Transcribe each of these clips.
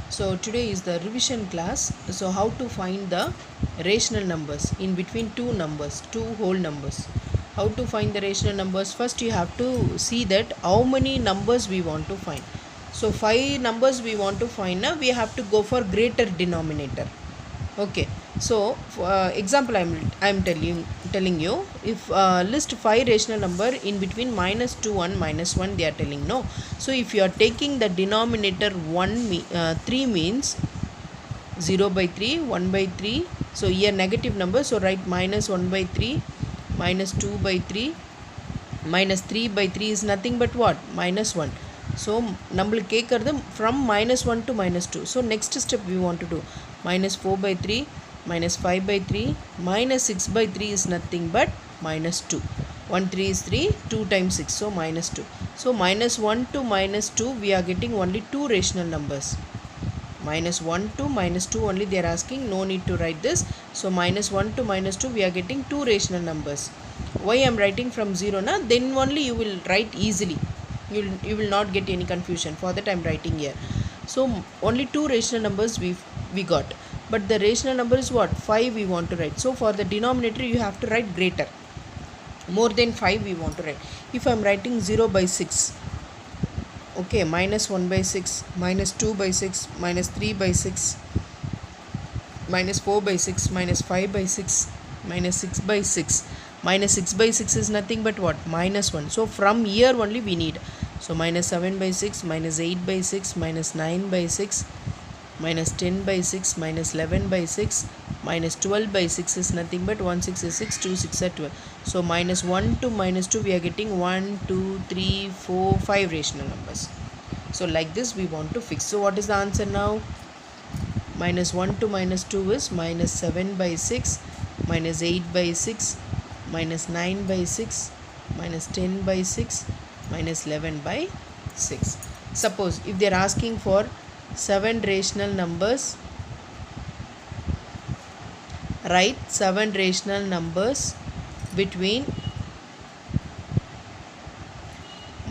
So today is the revision class. So how to find the rational numbers in between two numbers, two whole numbers. How to find the rational numbers? First you have to see that how many numbers we want to find. So 5 numbers we want to find. Now we have to go for greater denominator. Okay, so example I'm telling you, if list 5 rational number in between -2 and -1 they are telling, no. So if you are taking the denominator 3 means 0 by 3, 1 by 3. So here negative number, so write -1 by 3, -2 by 3, -3 by 3 is nothing but what? -1. So நம்மளுக்கு கேட்குறது from -1 to -2. So next step we want to do -4 by 3, -5 by 3, -6 by 3 is nothing but -2. 1 3 is 3, 2 times 6, so -2. So -1 to -2 we are getting only two rational numbers. -1 to -2 only they are asking, no need to write this. So -1 to -2 we are getting two rational numbers. Why I am writing from 0 na? Then only you will write easily. You will not get any confusion. For that I am writing here. So only two rational numbers we got, but the rational number is what? 5 we want to write. So for the denominator you have to write greater, more than 5 we want to write. If I am writing 0 by 6, okay, -1 by 6, -2 by 6, -3 by 6, -4 by 6, -5 by 6, -6 by 6. -6 by 6 is nothing but what? -1. So from here only we need. So -7 by 6, -8 by 6, -9 by 6, -10 by 6, -11 by 6, -12 by 6 is nothing but 1 6 is 6, 2 6 are 12. So -1 to -2 we are getting 1 2 3 4 5 rational numbers. So like this we want to fix. So what is the answer now? -1 to -2 is -7 by 6, -8 by 6, -9 by 6, -10 by 6, -11 by 6. Suppose if they are asking for 7 rational numbers, write 7 rational numbers between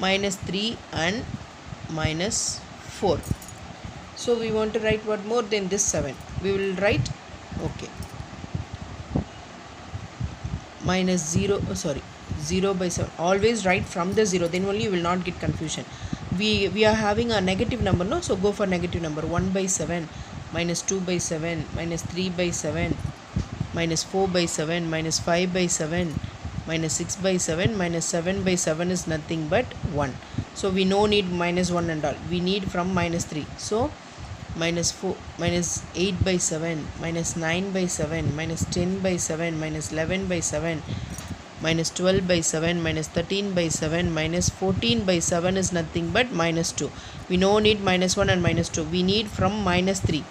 -3 and -4. So we want to write what more than this 7? We will write, okay, -0 by 7. Always write from the 0, then only you will not get confusion. We are having a negative number, no? So go for negative number. 1 by 7, -2 by 7, -3 by 7, -4 by 7, -5 by 7, -6 by 7, -7 by 7 is nothing but 1. So we no need -1 and all. We need from -3. So -4, -8 by 7, -9 by 7, -10 by 7, -11 by 7, -12 by 7, -13 by 7, -14 by 7 is nothing but -2. We no need -1 and -2. We need from -3.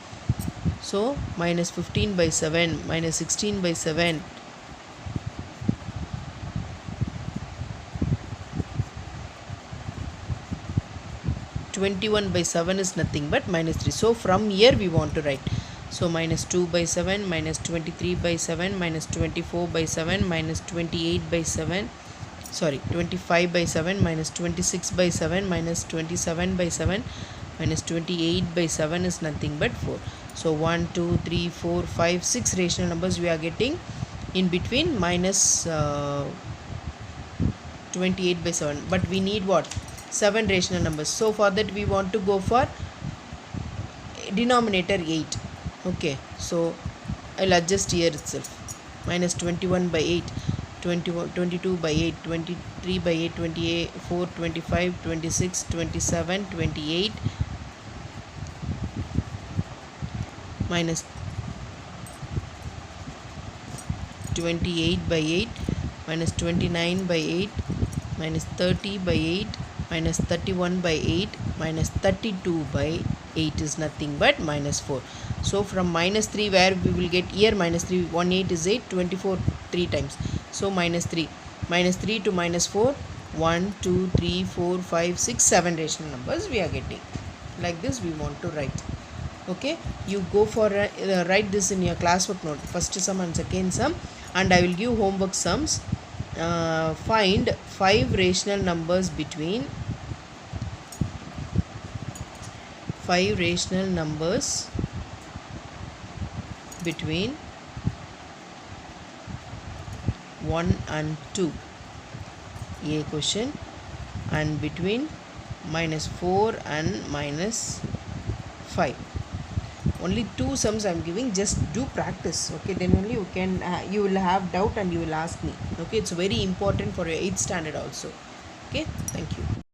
So -15 by 7, -16 by 7, -21 by 7 is nothing but -3. So from here we want to write. So -2 by 7, -23 by 7, -24 by 7, -28 by 7, 25 by 7, -26 by 7, -27 by 7, -28 by 7 is nothing but 4. So 1 2 3 4 5 6 rational numbers we are getting in between -28 by 7, but we need what? 7 rational numbers. So for that we want to go for denominator 8. Okay, so I'll adjust here itself. -21 by 8, 21 22 by 8, 23 by 8, 24 25 26 27 28, -28 by 8, -29 by 8, -30 by 8, -31 by 8, -32 by 8 is nothing but -4. So from -3 where we will get here -3, 1 8 is 8, 24 3 times. So -3 to -4, 1 2 3 4 5 6 7 rational numbers we are getting. Like this we want to write. Okay, you go for write this in your classwork note, first sum and second sum, and I will give homework sums. Find 5 rational numbers between 5 rational numbers between 1 and 2. A question. And between -4 and -5. Only 2 sums I am giving. Just do practice. Okay, then only you can you will have doubt and you will ask me. Okay, it's very important for your 8th standard also. Okay, thank you.